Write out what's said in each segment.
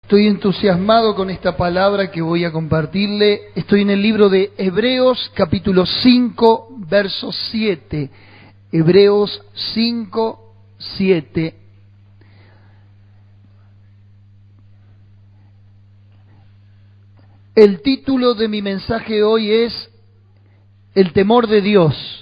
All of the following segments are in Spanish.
Estoy entusiasmado con esta palabra que voy a compartirle. Estoy en el libro de Hebreos, capítulo 5, verso 7. Hebreos 5, 7. El título de mi mensaje hoy es El temor de Dios.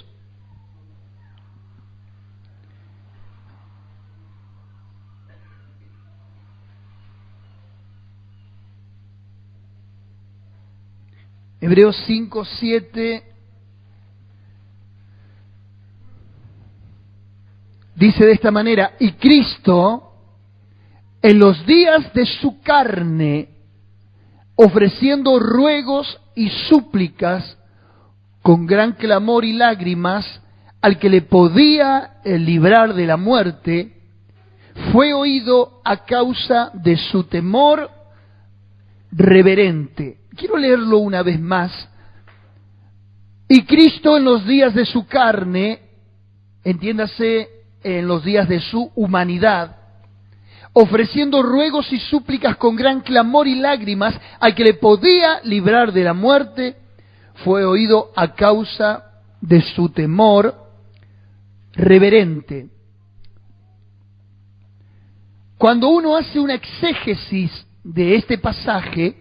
Hebreos 5, 7 dice de esta manera: y Cristo, en los días de su carne, ofreciendo ruegos y súplicas con gran clamor y lágrimas al que le podía librar de la muerte, fue oído a causa de su temor reverente. Quiero leerlo una vez más. Y Cristo en los días de su carne, entiéndase en los días de su humanidad, ofreciendo ruegos y súplicas con gran clamor y lágrimas al que le podía librar de la muerte, fue oído a causa de su temor reverente. Cuando uno hace una exégesis de este pasaje,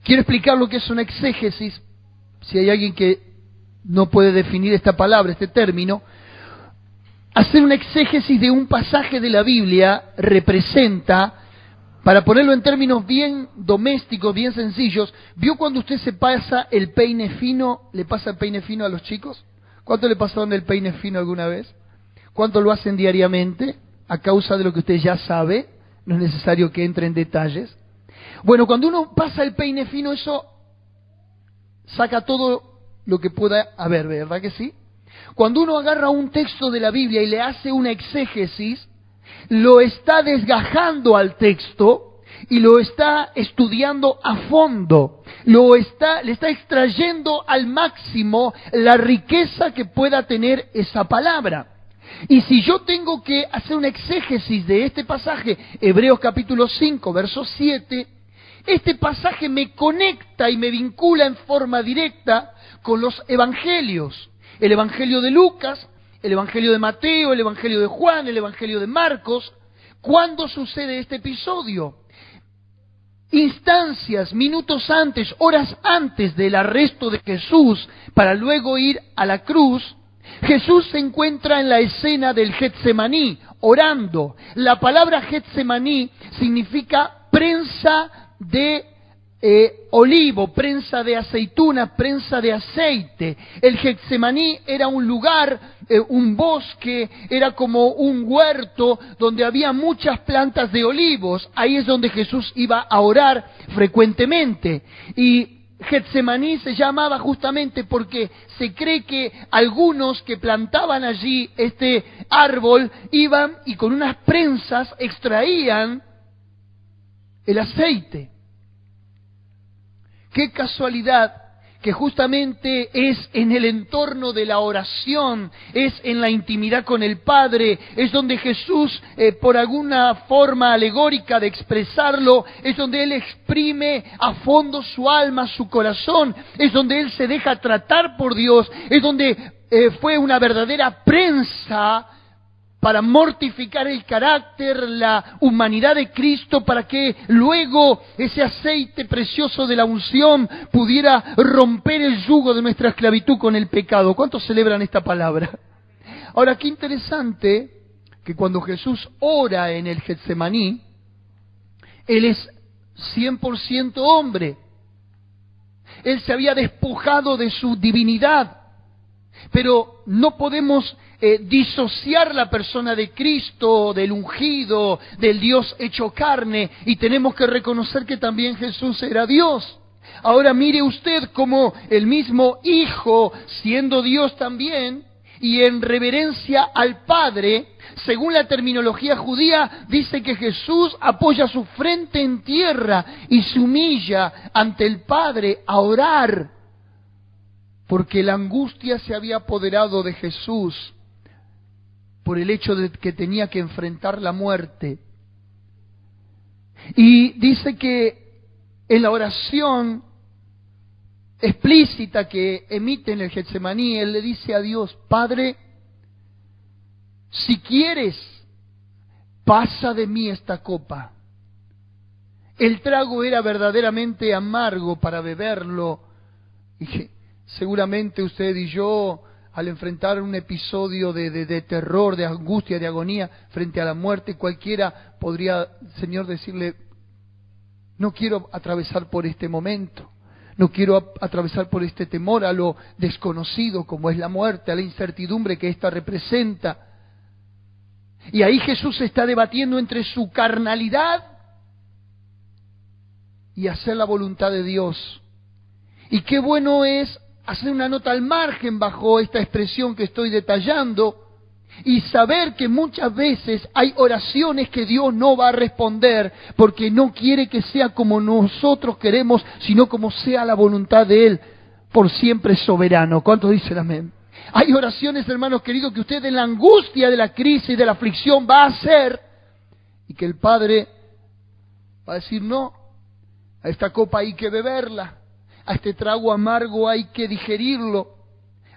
quiero explicar lo que es una exégesis, si hay alguien que no puede definir esta palabra, este término. Hacer una exégesis de un pasaje de la Biblia representa, para ponerlo en términos bien domésticos, bien sencillos, ¿vio cuando usted se pasa el peine fino? ¿Le pasa el peine fino a los chicos? ¿Cuánto le pasaron el peine fino alguna vez? ¿Cuánto lo hacen diariamente? A causa de lo que usted ya sabe, no es necesario que entre en detalles. Bueno, cuando uno pasa el peine fino, eso saca todo lo que pueda haber, ¿verdad que sí? Cuando uno agarra un texto de la Biblia y le hace una exégesis, lo está desgajando al texto y lo está estudiando a fondo, le está extrayendo al máximo la riqueza que pueda tener esa palabra. Y si yo tengo que hacer una exégesis de este pasaje, Hebreos capítulo 5, verso 7, este pasaje me conecta y me vincula en forma directa con los evangelios. El evangelio de Lucas, el evangelio de Mateo, el evangelio de Juan, el evangelio de Marcos. ¿Cuándo sucede este episodio? Instancias, minutos antes, horas antes del arresto de Jesús para luego ir a la cruz, Jesús se encuentra en la escena del Getsemaní, orando. La palabra Getsemaní significa prensa de olivo, prensa de aceituna, prensa de aceite. El Getsemaní era un lugar, un bosque, era como un huerto donde había muchas plantas de olivos. Ahí es donde Jesús iba a orar frecuentemente. Y Getsemaní se llamaba justamente porque se cree que algunos que plantaban allí este árbol iban y con unas prensas extraían el aceite. Qué casualidad que justamente es en el entorno de la oración, es en la intimidad con el Padre, es donde Jesús, por alguna forma alegórica de expresarlo, es donde Él exprime a fondo su alma, su corazón, es donde Él se deja tratar por Dios, es donde fue una verdadera prensa para mortificar el carácter, la humanidad de Cristo, para que luego ese aceite precioso de la unción pudiera romper el yugo de nuestra esclavitud con el pecado. ¿Cuántos celebran esta palabra? Ahora, qué interesante que cuando Jesús ora en el Getsemaní, Él es 100% hombre. Él se había despojado de su divinidad. Pero no podemos disociar la persona de Cristo, del ungido, del Dios hecho carne, y tenemos que reconocer que también Jesús era Dios. Ahora mire usted cómo el mismo Hijo, siendo Dios también, y en reverencia al Padre, según la terminología judía, dice que Jesús apoya su frente en tierra y se humilla ante el Padre a orar, porque la angustia se había apoderado de Jesús por el hecho de que tenía que enfrentar la muerte. Y dice que en la oración explícita que emite en el Getsemaní, él le dice a Dios: Padre, si quieres, pasa de mí esta copa. El trago era verdaderamente amargo para beberlo, y seguramente usted y yo, al enfrentar un episodio de terror, de angustia, de agonía frente a la muerte, cualquiera podría, Señor, decirle: no quiero atravesar por este momento, no quiero atravesar por este temor a lo desconocido como es la muerte, a la incertidumbre que ésta representa. Y ahí Jesús está debatiendo entre su carnalidad y hacer la voluntad de Dios. Y qué bueno es hacer una nota al margen bajo esta expresión que estoy detallando y saber que muchas veces hay oraciones que Dios no va a responder porque no quiere que sea como nosotros queremos, sino como sea la voluntad de Él, por siempre soberano. ¿Cuántos dicen amén? Hay oraciones, hermanos queridos, que usted en la angustia de la crisis, de la aflicción va a hacer, y que el Padre va a decir: no, a esta copa hay que beberla, a este trago amargo hay que digerirlo,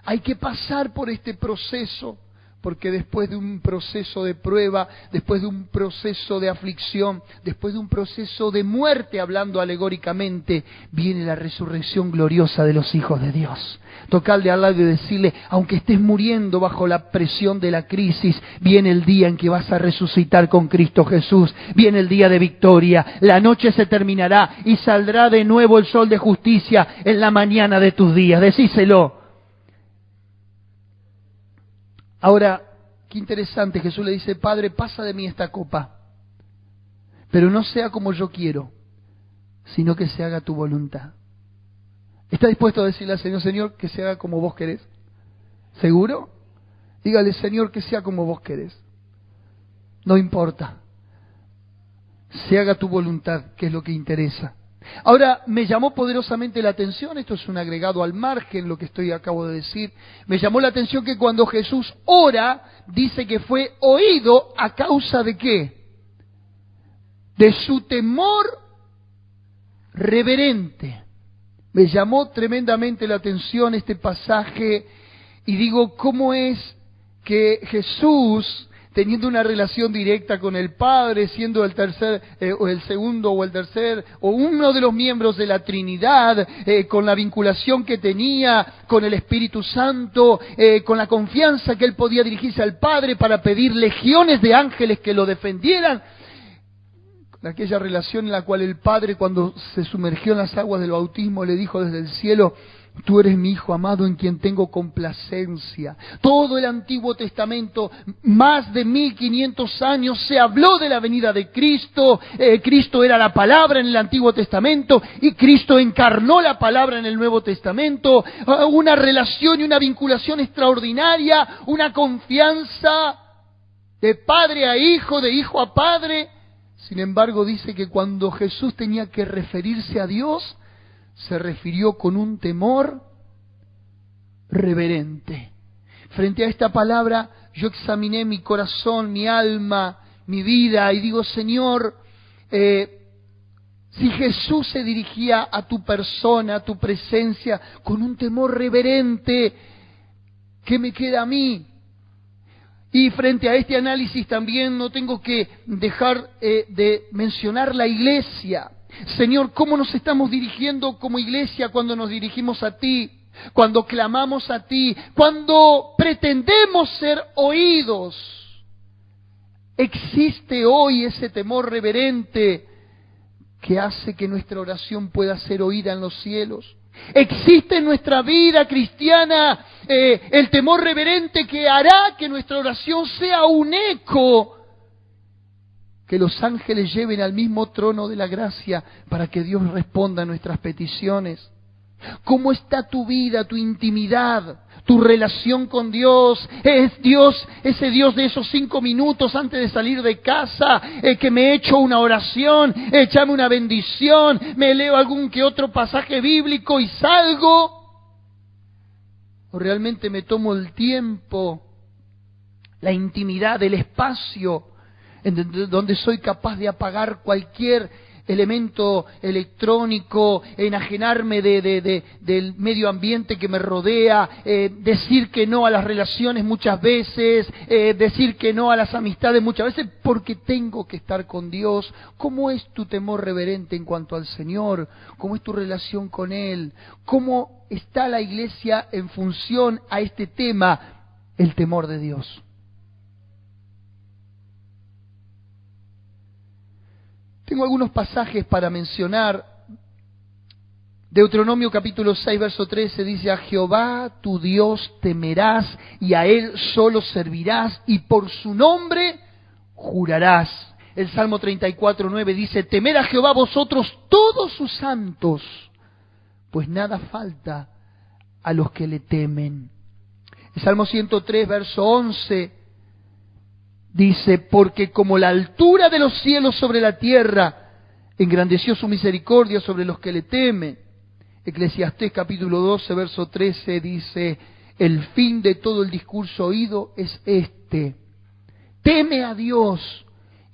hay que pasar por este proceso, porque después de un proceso de prueba, después de un proceso de aflicción, después de un proceso de muerte, hablando alegóricamente, viene la resurrección gloriosa de los hijos de Dios. Tocarle al lado y decirle: aunque estés muriendo bajo la presión de la crisis, viene el día en que vas a resucitar con Cristo Jesús, viene el día de victoria, la noche se terminará y saldrá de nuevo el sol de justicia en la mañana de tus días. Decíselo. Ahora, qué interesante, Jesús le dice: Padre, pasa de mí esta copa, pero no sea como yo quiero, sino que se haga tu voluntad. ¿Está dispuesto a decirle al Señor: Señor, que se haga como vos querés? ¿Seguro? Dígale: Señor, que sea como vos querés. No importa. Se haga tu voluntad, que es lo que interesa. Ahora, me llamó poderosamente la atención, esto es un agregado al margen, lo que acabo de decir, me llamó la atención que cuando Jesús ora, dice que fue oído a causa de ¿qué? De su temor reverente. Me llamó tremendamente la atención este pasaje y digo: ¿cómo es que Jesús, teniendo una relación directa con el Padre, siendo el tercer, o el segundo, o el tercer, o uno de los miembros de la Trinidad, con la vinculación que tenía con el Espíritu Santo, con la confianza que él podía dirigirse al Padre para pedir legiones de ángeles que lo defendieran, con aquella relación en la cual el Padre, cuando se sumergió en las aguas del bautismo, le dijo desde el cielo: tú eres mi Hijo amado en quien tengo complacencia. Todo el Antiguo Testamento, más de 1500 años, se habló de la venida de Cristo. Cristo era la palabra en el Antiguo Testamento y Cristo encarnó la palabra en el Nuevo Testamento. Una relación y una vinculación extraordinaria, una confianza de padre a hijo, de hijo a padre. Sin embargo, dice que cuando Jesús tenía que referirse a Dios, se refirió con un temor reverente. Frente a esta palabra, yo examiné mi corazón, mi alma, mi vida, y digo: Señor, si Jesús se dirigía a tu persona, a tu presencia, con un temor reverente, ¿qué me queda a mí? Y frente a este análisis también no tengo que dejar de mencionar la iglesia. Señor, ¿cómo nos estamos dirigiendo como iglesia cuando nos dirigimos a ti? Cuando clamamos a ti, cuando pretendemos ser oídos. ¿Existe hoy ese temor reverente que hace que nuestra oración pueda ser oída en los cielos? ¿Existe en nuestra vida cristiana el temor reverente que hará que nuestra oración sea un eco, que los ángeles lleven al mismo trono de la gracia para que Dios responda a nuestras peticiones? ¿Cómo está tu vida, tu intimidad, tu relación con Dios? ¿Es Dios, ese Dios de esos 5 minutos antes de salir de casa, que me echo una oración, échame una bendición, me leo algún que otro pasaje bíblico y salgo? ¿O realmente me tomo el tiempo, la intimidad, el espacio en donde soy capaz de apagar cualquier elemento electrónico, enajenarme del medio ambiente que me rodea, decir que no a las relaciones muchas veces, decir que no a las amistades muchas veces, porque tengo que estar con Dios. ¿Cómo es tu temor reverente en cuanto al Señor? ¿Cómo es tu relación con Él? ¿Cómo está la iglesia en función a este tema, el temor de Dios? Tengo algunos pasajes para mencionar. Deuteronomio capítulo 6, verso 13 dice: a Jehová tu Dios temerás y a Él solo servirás y por su nombre jurarás. El Salmo 34, 9 dice: temed a Jehová vosotros todos sus santos, pues nada falta a los que le temen. El Salmo 103, verso 11 dice: porque como la altura de los cielos sobre la tierra, engrandeció su misericordia sobre los que le temen. Eclesiastés capítulo 12, verso 13 dice: el fin de todo el discurso oído es este: teme a Dios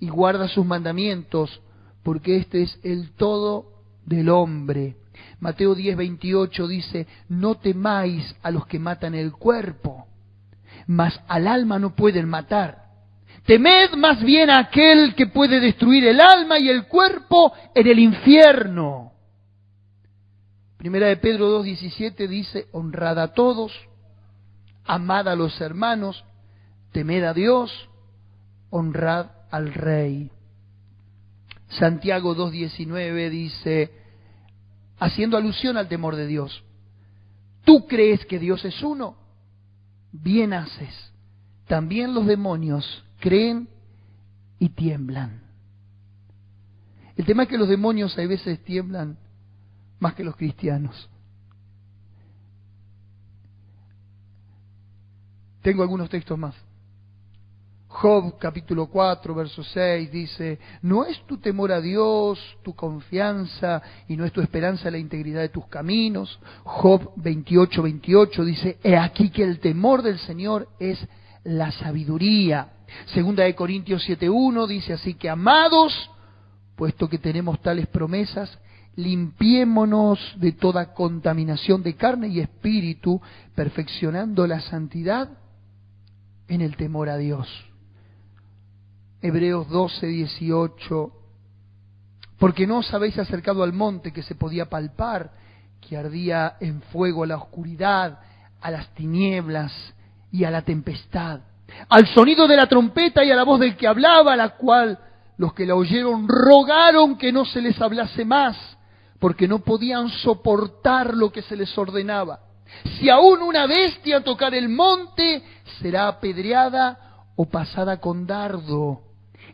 y guarda sus mandamientos, porque este es el todo del hombre. Mateo 10, 28 dice: no temáis a los que matan el cuerpo, mas al alma no pueden matar. Temed más bien a aquel que puede destruir el alma y el cuerpo en el infierno. Primera de Pedro 2:17 dice: honrad a todos, amad a los hermanos, temed a Dios, honrad al Rey. Santiago 2:19 dice, haciendo alusión al temor de Dios: ¿tú crees que Dios es uno? Bien haces. También los demonios creen y tiemblan. El tema es que los demonios a veces tiemblan más que los cristianos. Tengo algunos textos más. Job capítulo 4, verso 6 dice: ¿no es tu temor a Dios tu confianza y no es tu esperanza la integridad de tus caminos? Job 28, 28 dice: he aquí que el temor del Señor es la sabiduría. Segunda de Corintios 7:1 dice: así que, amados, puesto que tenemos tales promesas, limpiémonos de toda contaminación de carne y espíritu, perfeccionando la santidad en el temor a Dios. Hebreos 12:18: porque no os habéis acercado al monte que se podía palpar, que ardía en fuego a la oscuridad, a las tinieblas y a la tempestad, al sonido de la trompeta y a la voz del que hablaba, la cual los que la oyeron rogaron que no se les hablase más, porque no podían soportar lo que se les ordenaba. Si aún una bestia tocar el monte, será apedreada o pasada con dardo.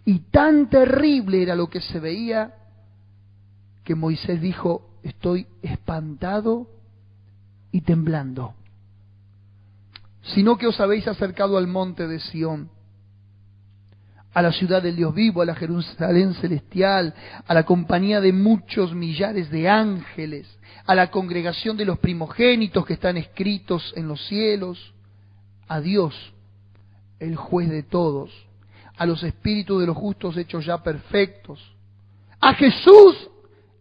Y tan terrible era lo que se veía, que Moisés dijo: estoy espantado y temblando. Sino que os habéis acercado al monte de Sión, a la ciudad del Dios vivo, a la Jerusalén celestial, a la compañía de muchos millares de ángeles, a la congregación de los primogénitos que están escritos en los cielos, a Dios, el juez de todos, a los espíritus de los justos hechos ya perfectos, a Jesús,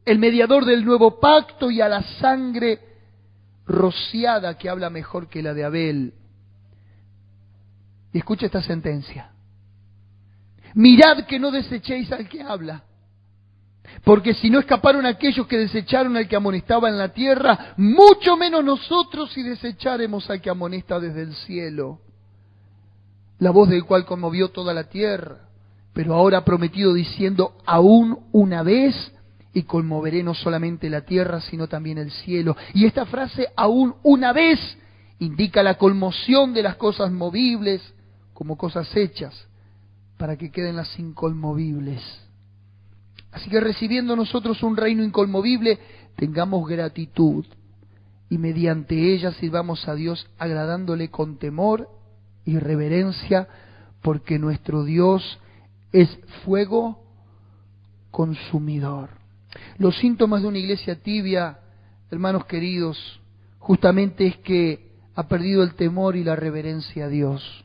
el mediador del nuevo pacto, y a la sangre rociada que habla mejor que la de Abel. Y escucha esta sentencia: mirad que no desechéis al que habla, porque si no escaparon aquellos que desecharon al que amonestaba en la tierra, mucho menos nosotros si desecharemos al que amonesta desde el cielo, la voz del cual conmovió toda la tierra, pero ahora ha prometido diciendo: aún una vez, y conmoveré no solamente la tierra, sino también el cielo. Y esta frase, aún una vez, indica la conmoción de las cosas movibles como cosas hechas, para que queden las inconmovibles. Así que, recibiendo nosotros un reino inconmovible, tengamos gratitud, y mediante ella sirvamos a Dios agradándole con temor y reverencia, porque nuestro Dios es fuego consumidor. Los síntomas de una iglesia tibia, hermanos queridos, justamente es que ha perdido el temor y la reverencia a Dios.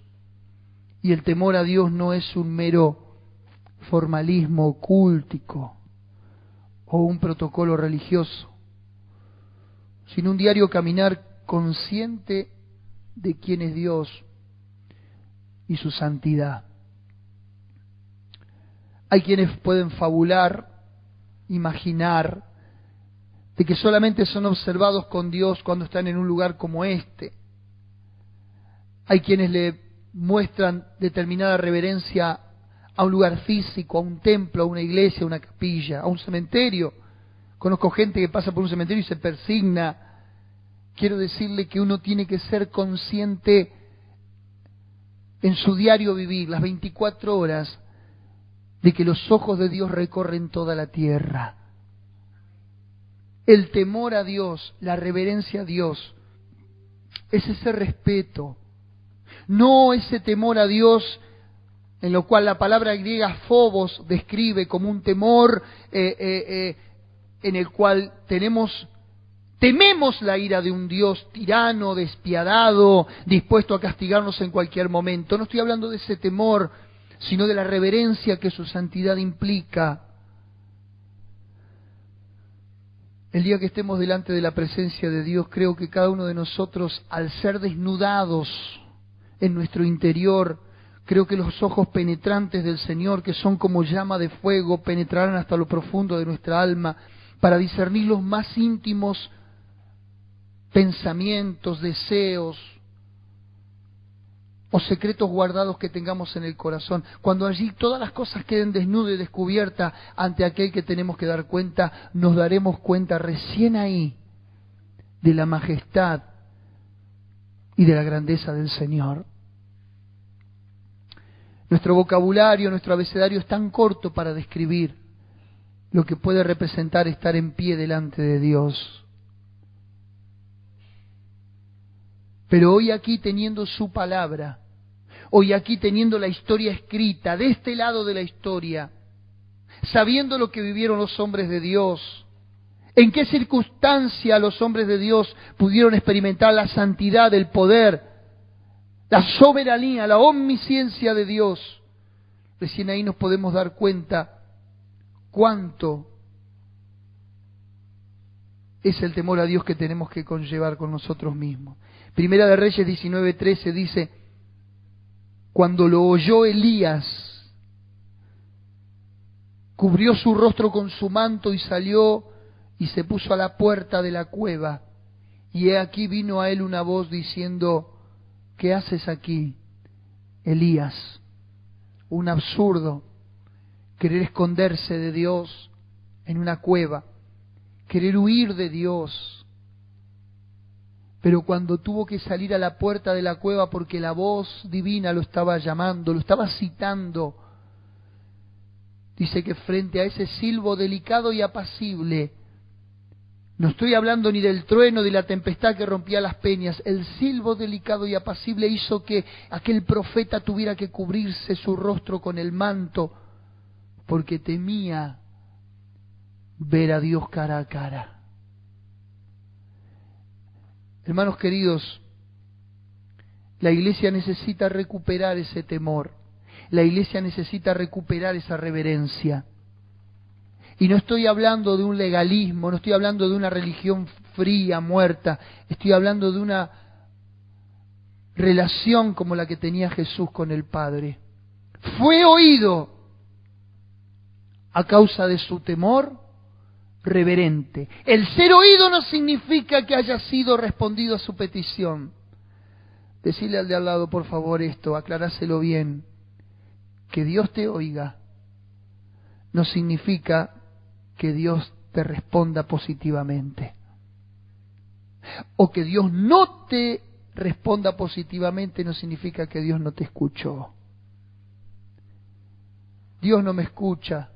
Y el temor a Dios no es un mero formalismo ocúltico o un protocolo religioso, sino un diario caminar consciente de quién es Dios y su santidad. Hay quienes pueden fabular, imaginar, de que solamente son observados con Dios cuando están en un lugar como este. Hay quienes le muestran determinada reverencia a un lugar físico, a un templo, a una iglesia, a una capilla, a un cementerio. Conozco gente que pasa por un cementerio y se persigna. Quiero decirle que uno tiene que ser consciente en su diario vivir, las 24 horas, de que los ojos de Dios recorren toda la tierra. El temor a Dios, la reverencia a Dios, es ese respeto, no ese temor a Dios en lo cual la palabra griega phobos describe como un temor en el cual tememos la ira de un Dios tirano, despiadado, dispuesto a castigarnos en cualquier momento. No estoy hablando de ese temor, sino de la reverencia que su santidad implica. El día que estemos delante de la presencia de Dios, creo que cada uno de nosotros, al ser desnudados en nuestro interior, creo que los ojos penetrantes del Señor, que son como llama de fuego, penetrarán hasta lo profundo de nuestra alma para discernir los más íntimos pensamientos, deseos o secretos guardados que tengamos en el corazón. Cuando allí todas las cosas queden desnudas y descubiertas ante aquel que tenemos que dar cuenta, nos daremos cuenta recién ahí de la majestad y de la grandeza del Señor. Nuestro vocabulario, nuestro abecedario es tan corto para describir lo que puede representar estar en pie delante de Dios. Pero hoy aquí teniendo su palabra, hoy aquí teniendo la historia escrita, de este lado de la historia, sabiendo lo que vivieron los hombres de Dios, en qué circunstancia los hombres de Dios pudieron experimentar la santidad, el poder, la soberanía, la omnisciencia de Dios, recién ahí nos podemos dar cuenta cuánto es el temor a Dios que tenemos que conllevar con nosotros mismos. Primera de Reyes 19:13 dice: cuando lo oyó Elías, cubrió su rostro con su manto y salió y se puso a la puerta de la cueva. Y he aquí vino a él una voz diciendo: ¿qué haces aquí, Elías? Un absurdo, querer esconderse de Dios en una cueva, querer huir de Dios. Pero cuando tuvo que salir a la puerta de la cueva porque la voz divina lo estaba llamando, lo estaba citando, dice que frente a ese silbo delicado y apacible, no estoy hablando ni del trueno, de la tempestad que rompía las peñas, el silbo delicado y apacible hizo que aquel profeta tuviera que cubrirse su rostro con el manto, porque temía ver a Dios cara a cara. Hermanos queridos, la iglesia necesita recuperar ese temor, la iglesia necesita recuperar esa reverencia. Y no estoy hablando de un legalismo, no estoy hablando de una religión fría, muerta, estoy hablando de una relación como la que tenía Jesús con el Padre. Fue oído a causa de su temor reverente. El ser oído no significa que haya sido respondido a su petición. Decirle al de al lado, por favor, esto, aclaráselo bien. Que Dios te oiga no significa que Dios te responda positivamente. O que Dios no te responda positivamente no significa que Dios no te escuchó. Dios no me escucha.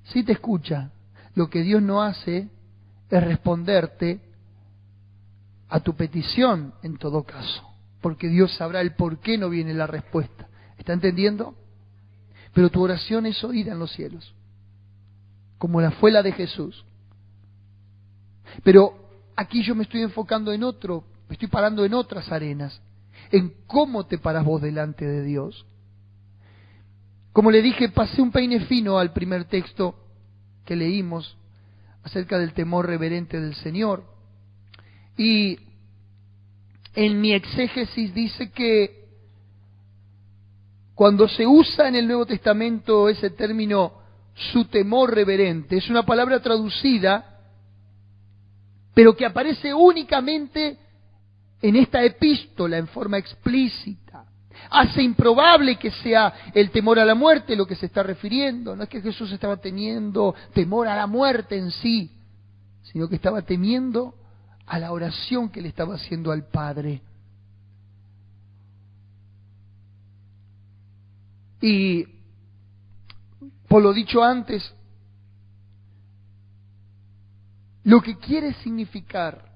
Sí te escucha. Lo que Dios no hace es responderte a tu petición en todo caso, porque Dios sabrá el por qué no viene la respuesta. ¿Está entendiendo? Pero tu oración es oída en los cielos, como la fue la de Jesús. Pero aquí yo me estoy enfocando en otro, me estoy parando en otras arenas, en cómo te paras vos delante de Dios. Como le dije, pasé un peine fino al primer texto que leímos acerca del temor reverente del Señor. Y en mi exégesis dice que cuando se usa en el Nuevo Testamento ese término, su temor reverente, es una palabra traducida, pero que aparece únicamente en esta epístola en forma explícita. Hace improbable que sea el temor a la muerte lo que se está refiriendo. No es que Jesús estaba teniendo temor a la muerte en sí, sino que estaba temiendo a la oración que le estaba haciendo al Padre. Y por lo dicho antes, lo que quiere significar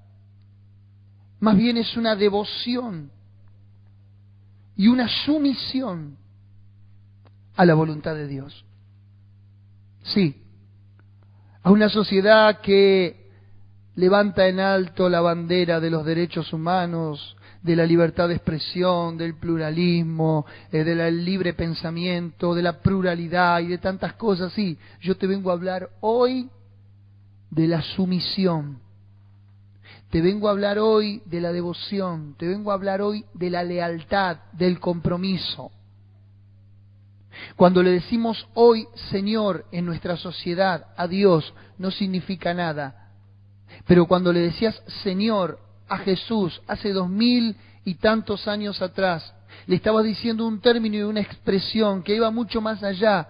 más bien es una devoción y una sumisión a la voluntad de Dios. Sí, a una sociedad que levanta en alto la bandera de los derechos humanos, de la libertad de expresión, del pluralismo, del libre pensamiento, de la pluralidad y de tantas cosas. Sí, yo te vengo a hablar hoy de la sumisión. Te vengo a hablar hoy de la devoción, te vengo a hablar hoy de la lealtad, del compromiso. Cuando le decimos hoy Señor en nuestra sociedad a Dios, no significa nada. Pero cuando le decías Señor a Jesús hace 2000 y tantos años atrás, le estabas diciendo un término y una expresión que iba mucho más allá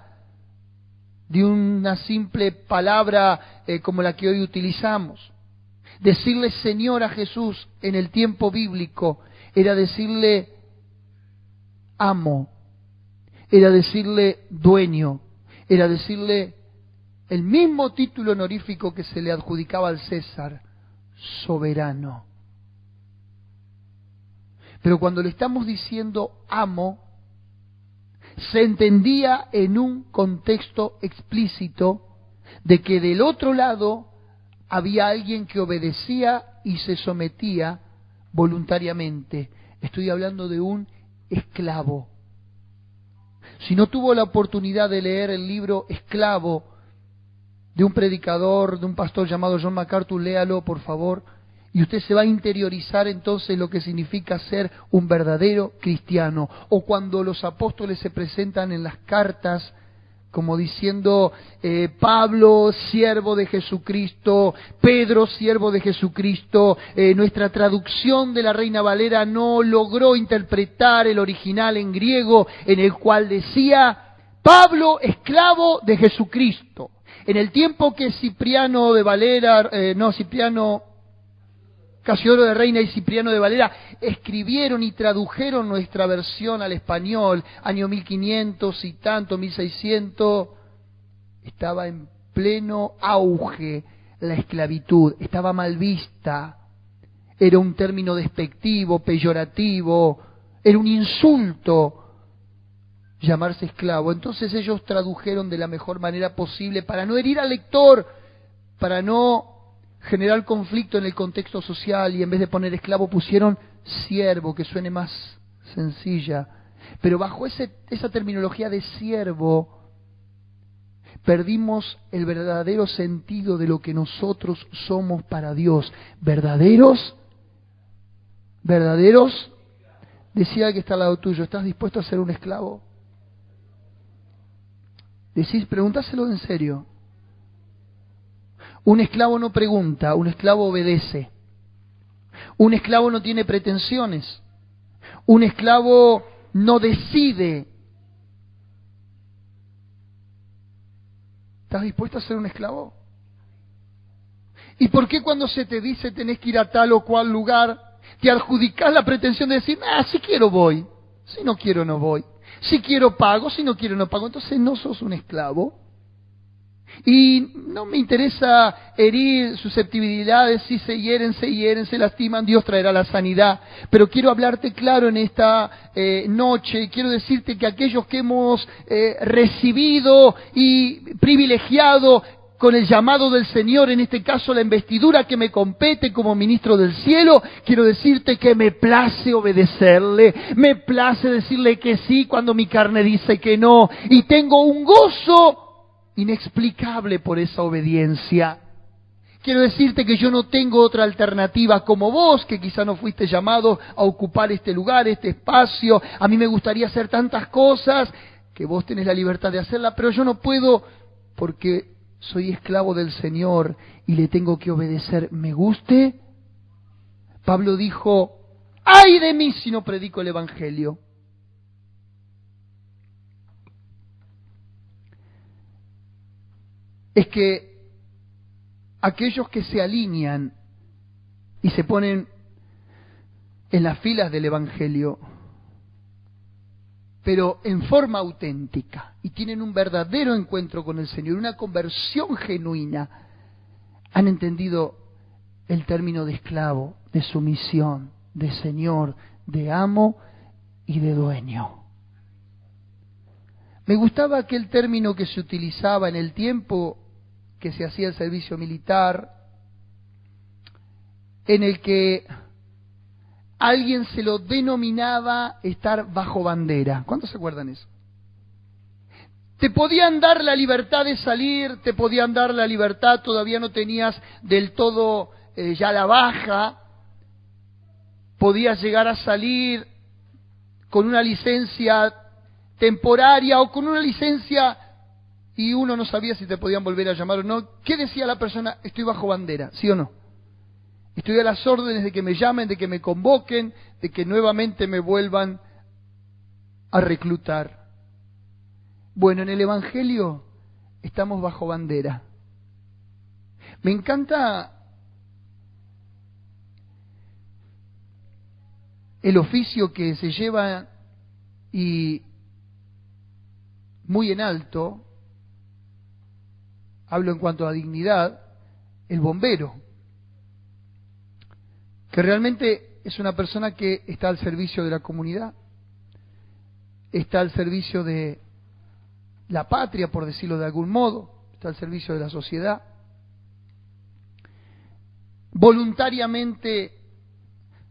de una simple palabra como la que hoy utilizamos. Decirle Señor a Jesús en el tiempo bíblico era decirle amo, era decirle dueño, era decirle el mismo título honorífico que se le adjudicaba al César, soberano. Pero cuando le estamos diciendo amo, se entendía en un contexto explícito de que del otro lado había alguien que obedecía y se sometía voluntariamente. Estoy hablando de un esclavo. Si no tuvo la oportunidad de leer el libro Esclavo de un predicador, de un pastor llamado John MacArthur, léalo por favor, y usted se va a interiorizar entonces lo que significa ser un verdadero cristiano. O cuando los apóstoles se presentan en las cartas como diciendo Pablo, siervo de Jesucristo, Pedro, siervo de Jesucristo. Nuestra traducción de la Reina Valera no logró interpretar el original en griego, en el cual decía Pablo, esclavo de Jesucristo. En el tiempo que Cipriano de Valera, Casiodoro de Reina y Cipriano de Valera escribieron y tradujeron nuestra versión al español, año 1500 y tanto, 1600, estaba en pleno auge la esclavitud, estaba mal vista, era un término despectivo, peyorativo, era un insulto llamarse esclavo. Entonces ellos tradujeron de la mejor manera posible para no herir al lector, para no generar conflicto en el contexto social, y en vez de poner esclavo pusieron siervo, que suene más sencilla. Pero bajo esa terminología de siervo perdimos el verdadero sentido de lo que nosotros somos para Dios. ¿Verdaderos? Decía que está al lado tuyo, ¿estás dispuesto a ser un esclavo? Preguntáselo en serio. Un esclavo no pregunta, un esclavo obedece. Un esclavo no tiene pretensiones. Un esclavo no decide. ¿Estás dispuesto a ser un esclavo? ¿Y por qué cuando se te dice tenés que ir a tal o cual lugar, te adjudicás la pretensión de decir, si quiero voy, si no quiero no voy, si quiero pago, si no quiero no pago? Entonces no sos un esclavo. Y no me interesa herir susceptibilidades, si se hieren, se lastiman, Dios traerá la sanidad. Pero quiero hablarte claro en esta noche, quiero decirte que aquellos que hemos recibido y privilegiado con el llamado del Señor, en este caso la investidura que me compete como ministro del cielo, quiero decirte que me place obedecerle, me place decirle que sí cuando mi carne dice que no, y tengo un gozo inexplicable por esa obediencia. Quiero decirte que yo no tengo otra alternativa como vos, que quizá no fuiste llamado a ocupar este lugar, este espacio. A mí me gustaría hacer tantas cosas, que vos tenés la libertad de hacerla, pero yo no puedo porque soy esclavo del Señor y le tengo que obedecer, me guste. Pablo dijo, ¡ay de mí si no predico el Evangelio! Es que aquellos que se alinean y se ponen en las filas del Evangelio, pero en forma auténtica, y tienen un verdadero encuentro con el Señor, una conversión genuina, han entendido el término de esclavo, de sumisión, de Señor, de amo y de dueño. Me gustaba aquel término que se utilizaba en el tiempo que se hacía el servicio militar, en el que alguien se lo denominaba estar bajo bandera. ¿Cuántos se acuerdan eso? Te podían dar la libertad de salir, te podían dar la libertad, todavía no tenías del todo ya la baja, podías llegar a salir con una licencia temporaria o con una licencia y uno no sabía si te podían volver a llamar o no. ¿Qué decía la persona? Estoy bajo bandera, ¿sí o no? Estoy a las órdenes de que me llamen, de que me convoquen, de que nuevamente me vuelvan a reclutar. Bueno, en el Evangelio estamos bajo bandera. Me encanta el oficio que se lleva y muy en alto, hablo en cuanto a dignidad, el bombero, que realmente es una persona que está al servicio de la comunidad, está al servicio de la patria, por decirlo de algún modo, está al servicio de la sociedad. Voluntariamente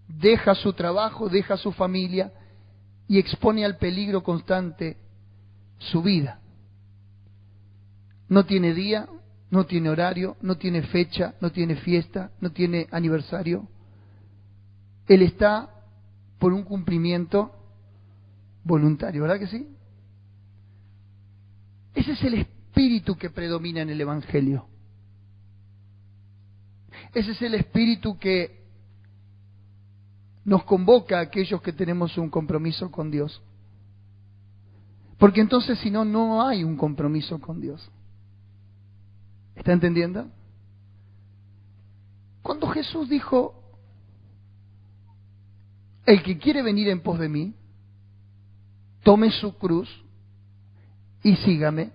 deja su trabajo, deja su familia y expone al peligro constante su vida. No tiene día, no tiene horario, no tiene fecha, no tiene fiesta, no tiene aniversario. Él está por un cumplimiento voluntario, ¿verdad que sí? Ese es el espíritu que predomina en el Evangelio. Ese es el espíritu que nos convoca a aquellos que tenemos un compromiso con Dios. Porque entonces, si no, no hay un compromiso con Dios. ¿Está entendiendo? Cuando Jesús dijo, el que quiere venir en pos de mí, tome su cruz y sígame,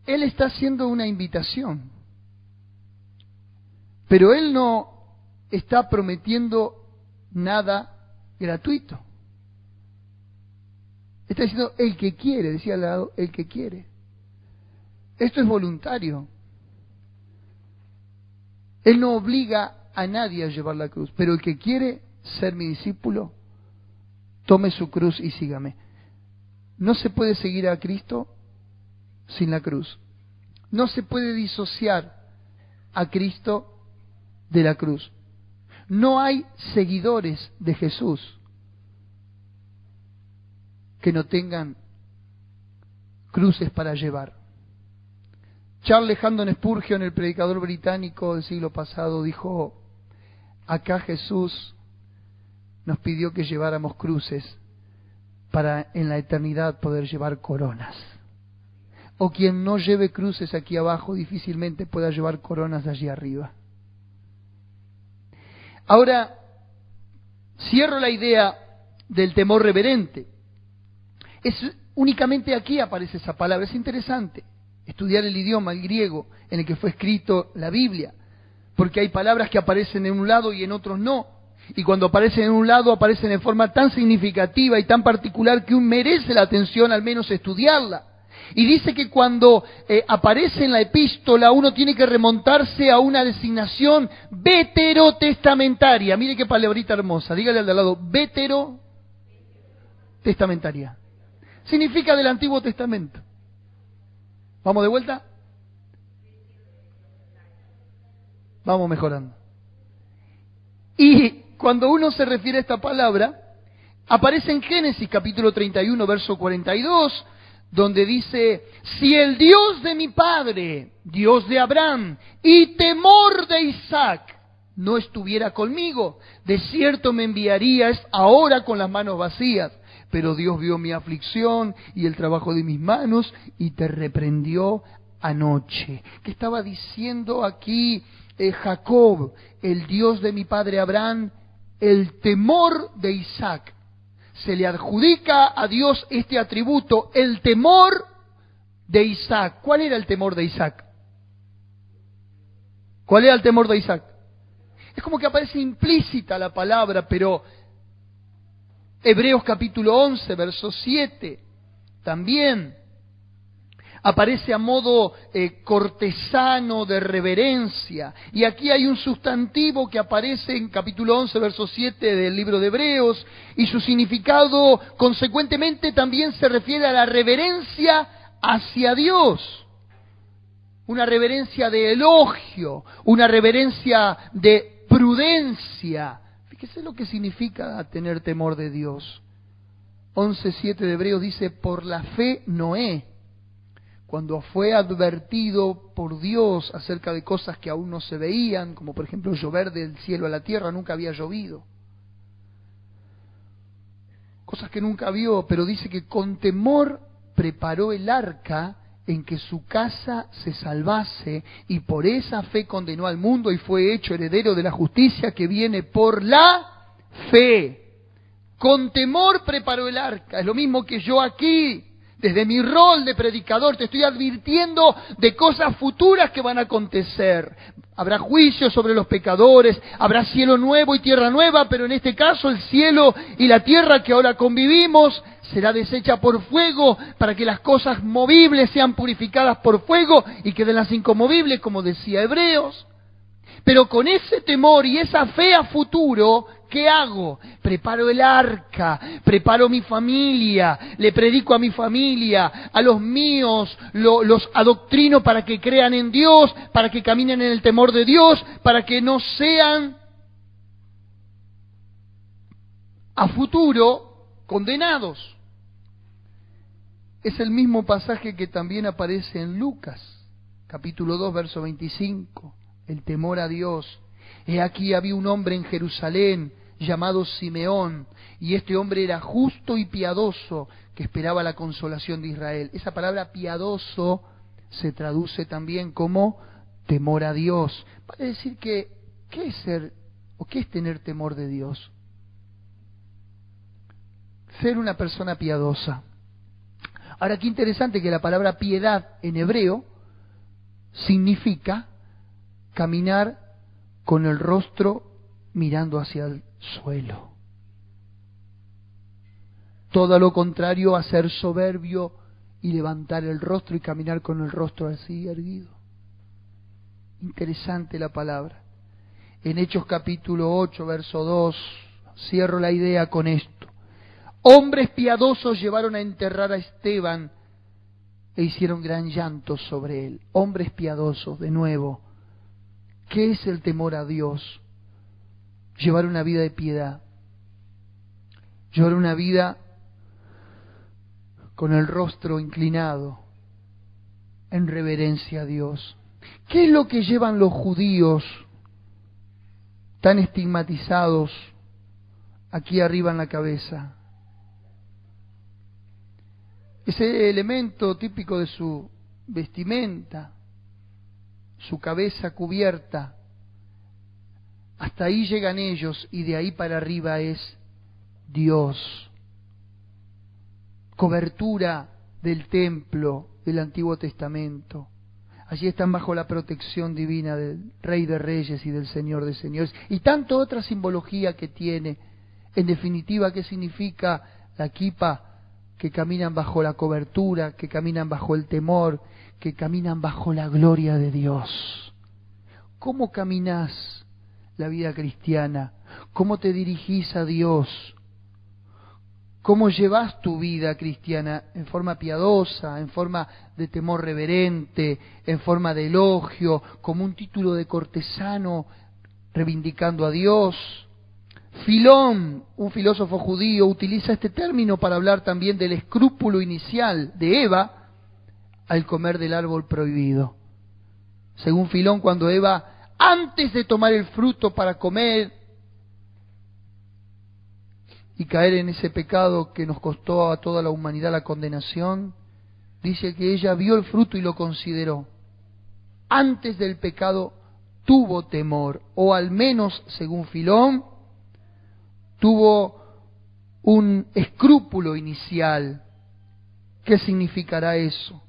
Él está haciendo una invitación. Pero Él no está prometiendo nada gratuito. Está diciendo el que quiere, decía al lado, el que quiere. Esto es voluntario. Él no obliga a nadie a llevar la cruz, pero el que quiere ser mi discípulo, tome su cruz y sígame. No se puede seguir a Cristo sin la cruz. No se puede disociar a Cristo de la cruz. No hay seguidores de Jesús que no tengan cruces para llevar. Charles Haddon Spurgeon, el predicador británico del siglo pasado, dijo, acá Jesús nos pidió que lleváramos cruces para en la eternidad poder llevar coronas. O quien no lleve cruces aquí abajo difícilmente pueda llevar coronas allí arriba. Ahora, cierro la idea del temor reverente. Es únicamente aquí aparece esa palabra, es interesante estudiar el idioma, el griego, en el que fue escrito la Biblia, porque hay palabras que aparecen en un lado y en otros no, y cuando aparecen en un lado aparecen en forma tan significativa y tan particular que merece la atención al menos estudiarla. Y dice que cuando aparece en la epístola uno tiene que remontarse a una designación veterotestamentaria. Mire qué palabrita hermosa, dígale al de al lado, veterotestamentaria. Significa del Antiguo Testamento. ¿Vamos de vuelta? Vamos mejorando. Y cuando uno se refiere a esta palabra, aparece en Génesis capítulo 31, verso 42, donde dice, si el Dios de mi padre, Dios de Abraham y temor de Isaac, no estuviera conmigo, de cierto me enviarías ahora con las manos vacías. Pero Dios vio mi aflicción y el trabajo de mis manos y te reprendió anoche. ¿Qué estaba diciendo aquí Jacob? El Dios de mi padre Abraham, el temor de Isaac. Se le adjudica a Dios este atributo, el temor de Isaac. ¿Cuál era el temor de Isaac? ¿Cuál era el temor de Isaac? Es como que aparece implícita la palabra, pero Hebreos capítulo 11, verso 7, también aparece a modo cortesano de reverencia. Y aquí hay un sustantivo que aparece en capítulo 11, verso 7 del libro de Hebreos, y su significado consecuentemente también se refiere a la reverencia hacia Dios. Una reverencia de elogio, una reverencia de prudencia. Fíjese lo que significa tener temor de Dios. 11:7 de Hebreos dice, por la fe Noé, cuando fue advertido por Dios acerca de cosas que aún no se veían, como por ejemplo llover del cielo a la tierra, nunca había llovido. Cosas que nunca vio, pero dice que con temor preparó el arca en que su casa se salvase, y por esa fe condenó al mundo y fue hecho heredero de la justicia que viene por la fe. Con temor preparó el arca. Es lo mismo que yo aquí, desde mi rol de predicador, te estoy advirtiendo de cosas futuras que van a acontecer. Habrá juicio sobre los pecadores, habrá cielo nuevo y tierra nueva, pero en este caso el cielo y la tierra que ahora convivimos será deshecha por fuego, para que las cosas movibles sean purificadas por fuego y queden las inconmovibles, como decía Hebreos. Pero con ese temor y esa fe a futuro, ¿qué hago? Preparo el arca, preparo mi familia, le predico a mi familia, a los míos, los adoctrino para que crean en Dios, para que caminen en el temor de Dios, para que no sean a futuro condenados. Es el mismo pasaje que también aparece en Lucas, capítulo 2, verso 25. El temor a Dios. He aquí había un hombre en Jerusalén llamado Simeón, y este hombre era justo y piadoso, que esperaba la consolación de Israel. Esa palabra piadoso se traduce también como temor a Dios. Vale decir que, ¿qué es ser o qué es tener temor de Dios? Ser una persona piadosa. Ahora, qué interesante que la palabra piedad en hebreo significa caminar con el rostro mirando hacia el suelo. Todo lo contrario a ser soberbio y levantar el rostro y caminar con el rostro así erguido. Interesante la palabra. En Hechos capítulo 8, verso 2, cierro la idea con esto. Hombres piadosos llevaron a enterrar a Esteban e hicieron gran llanto sobre él. Hombres piadosos, de nuevo. ¿Qué es el temor a Dios? Llevar una vida de piedad. Llevar una vida con el rostro inclinado, en reverencia a Dios. ¿Qué es lo que llevan los judíos tan estigmatizados aquí arriba en la cabeza? Ese elemento típico de su vestimenta, su cabeza cubierta, hasta ahí llegan ellos y de ahí para arriba es Dios. Cobertura del templo del Antiguo Testamento. Allí están bajo la protección divina del Rey de Reyes y del Señor de Señores. Y tanto otra simbología que tiene. En definitiva, ¿qué significa la kipa? que caminan bajo la cobertura, que caminan bajo el temor, que caminan bajo la gloria de Dios. ¿Cómo caminás la vida cristiana? ¿Cómo te dirigís a Dios? ¿Cómo llevas tu vida cristiana? ¿En forma piadosa, en forma de temor reverente, en forma de elogio, como un título de cortesano reivindicando a Dios? Filón, un filósofo judío, utiliza este término para hablar también del escrúpulo inicial de Eva al comer del árbol prohibido. Según Filón, cuando Eva, antes de tomar el fruto para comer y caer en ese pecado que nos costó a toda la humanidad la condenación, dice que ella vio el fruto y lo consideró. Antes del pecado tuvo temor, o al menos, según Filón, tuvo un escrúpulo inicial. ¿Qué significará eso?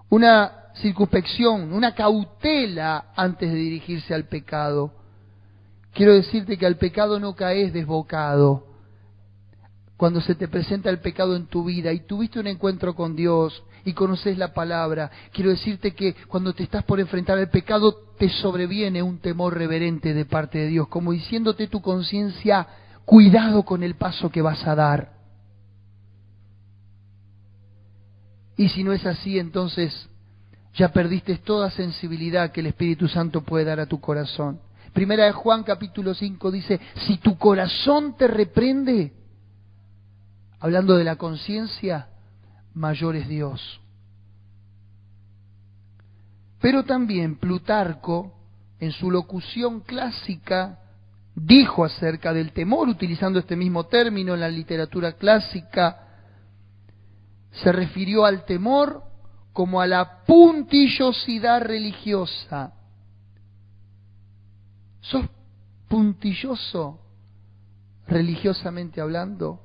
Una circunspección, una cautela antes de dirigirse al pecado. Quiero decirte que al pecado no caes desbocado. Cuando se te presenta el pecado en tu vida y tuviste un encuentro con Dios y conoces la palabra, quiero decirte que cuando te estás por enfrentar al pecado te sobreviene un temor reverente de parte de Dios, como diciéndote tu conciencia: cuidado con el paso que vas a dar. Y si no es así, entonces ya perdiste toda sensibilidad que el Espíritu Santo puede dar a tu corazón. Primera de Juan capítulo 5 dice: si tu corazón te reprende, hablando de la conciencia, mayor es Dios. Pero también Plutarco, en su locución clásica, dijo acerca del temor, utilizando este mismo término en la literatura clásica, se refirió al temor como a la puntillosidad religiosa. ¿Sos puntilloso religiosamente hablando?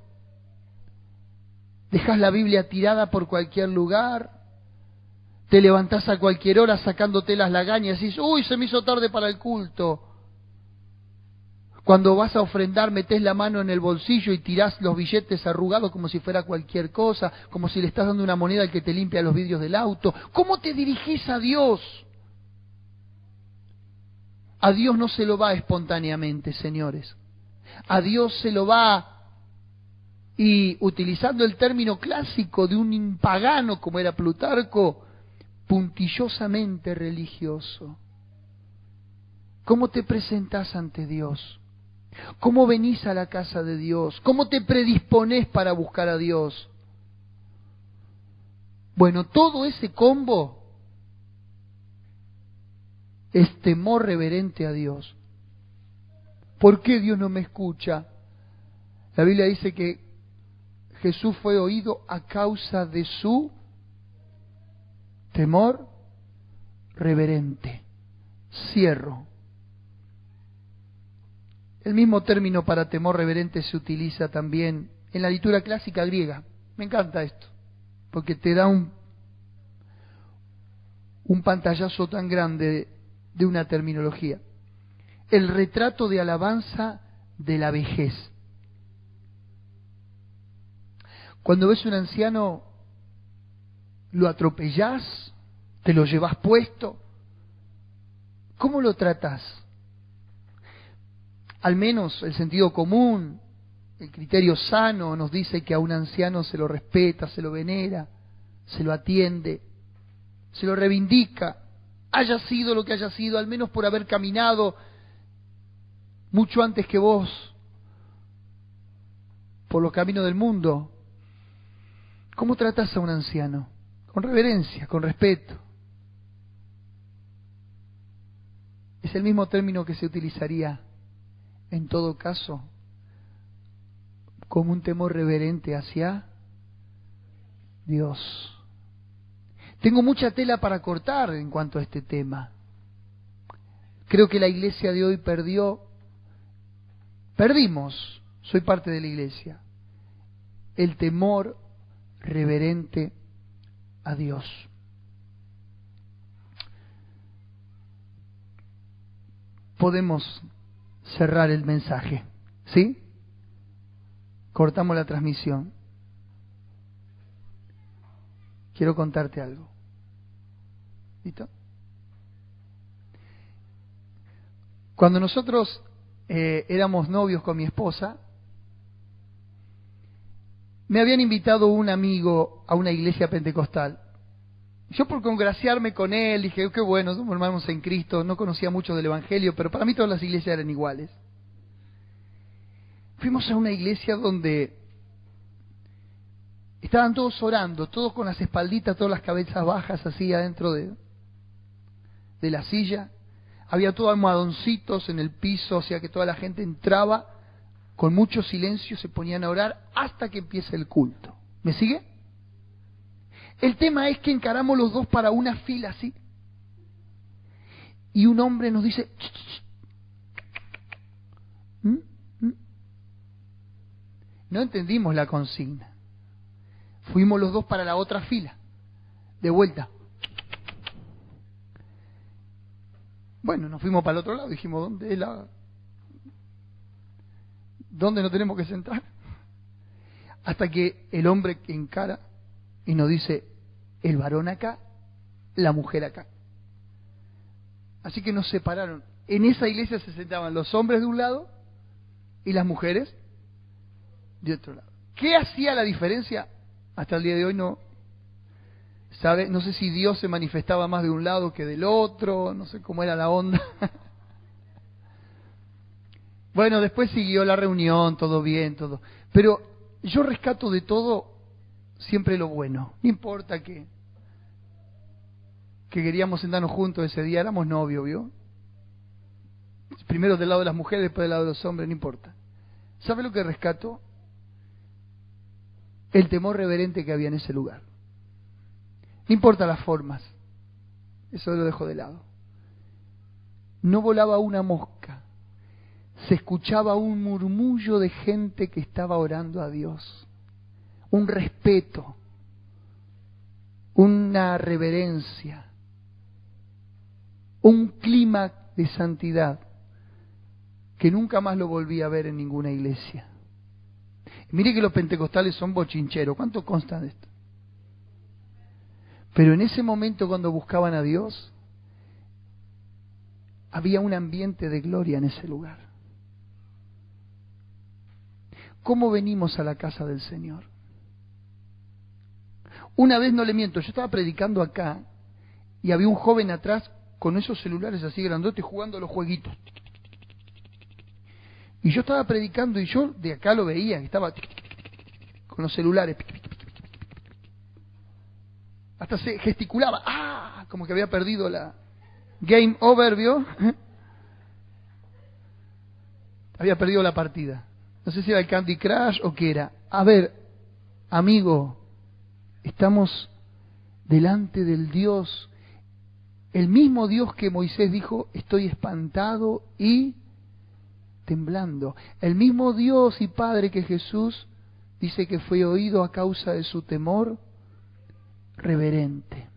¿Dejás la Biblia tirada por cualquier lugar? ¿Te levantás a cualquier hora sacándote las lagañas y dices: uy, se me hizo tarde para el culto? Cuando vas a ofrendar, metés la mano en el bolsillo y tirás los billetes arrugados como si fuera cualquier cosa, como si le estás dando una moneda al que te limpia los vidrios del auto. ¿Cómo te dirigís a Dios? A Dios no se lo va espontáneamente, señores. A Dios se lo va, y utilizando el término clásico de un impagano como era Plutarco, puntillosamente religioso. ¿Cómo te presentás ante Dios? ¿Cómo venís a la casa de Dios? ¿Cómo te predisponés para buscar a Dios? Bueno, todo ese combo es temor reverente a Dios. ¿Por qué Dios no me escucha? La Biblia dice que Jesús fue oído a causa de su temor reverente. Cierro. El mismo término para temor reverente se utiliza también en la literatura clásica griega. Me encanta esto, porque te da un pantallazo tan grande de una terminología. El retrato de alabanza de la vejez. Cuando ves un anciano, lo atropellás, te lo llevas puesto. ¿Cómo lo tratás? Al menos el sentido común, el criterio sano nos dice que a un anciano se lo respeta, se lo venera, se lo atiende, se lo reivindica, haya sido lo que haya sido, al menos por haber caminado mucho antes que vos por los caminos del mundo. ¿Cómo tratás a un anciano? Con reverencia, con respeto. Es el mismo término que se utilizaría, en todo caso, como un temor reverente hacia Dios. Tengo mucha tela para cortar en cuanto a este tema. Creo que la iglesia de hoy perdimos, soy parte de la iglesia, el temor reverente a Dios. Podemos cerrar el mensaje, ¿sí? Cortamos la transmisión. quiero contarte algo. ¿Listo? Cuando nosotros éramos novios con mi esposa, me habían invitado un amigo a una iglesia pentecostal. Yo, por congraciarme con él, dije, qué bueno, somos hermanos en Cristo. No conocía mucho del Evangelio, pero para mí todas las iglesias eran iguales. Fuimos a una iglesia donde estaban todos orando, todos con las espalditas, todas las cabezas bajas así adentro de la silla. Había todos almohadoncitos en el piso, o sea que toda la gente entraba con mucho silencio, se ponían a orar hasta que empiece el culto. ¿Me sigue? El tema es que encaramos los dos para una fila así. Y un hombre nos dice, ch, ch, ch. No entendimos la consigna. Fuimos los dos para la otra fila, de vuelta. Bueno, nos fuimos para el otro lado, dijimos, ¿dónde nos tenemos que sentar? Hasta que el hombre encara y nos dice, el varón acá, la mujer acá. Así que nos separaron. En esa iglesia se sentaban los hombres de un lado y las mujeres de otro lado. ¿Qué hacía la diferencia? Hasta el día de hoy no sabe, no sé si Dios se manifestaba más de un lado que del otro, no sé cómo era la onda. Bueno, después siguió la reunión, todo bien, todo. Pero yo rescato de todo siempre lo bueno. No importa que queríamos sentarnos juntos ese día, éramos novios, ¿vio? Primero del lado de las mujeres, después del lado de los hombres, no importa. ¿Sabe lo que rescato? El temor reverente que había en ese lugar. No importa las formas, eso lo dejo de lado. No volaba una mosca, se escuchaba un murmullo de gente que estaba orando a Dios, un respeto, una reverencia, un clima de santidad que nunca más lo volví a ver en ninguna iglesia. Mire que los pentecostales son bochincheros, ¿cuánto consta de esto? Pero en ese momento, cuando buscaban a Dios, había un ambiente de gloria en ese lugar. ¿Cómo venimos a la casa del Señor? Una vez, no le miento, yo estaba predicando acá y había un joven atrás con esos celulares así grandotes jugando a los jueguitos. Y yo estaba predicando y yo de acá lo veía, que estaba con los celulares. Hasta se gesticulaba, como que había perdido la game over, ¿vio? Había perdido la partida. No sé si era el Candy Crush o qué era. A ver, amigo, estamos delante del Dios, el mismo Dios que Moisés dijo, estoy espantado y temblando. El mismo Dios y Padre que Jesús dice que fue oído a causa de su temor reverente.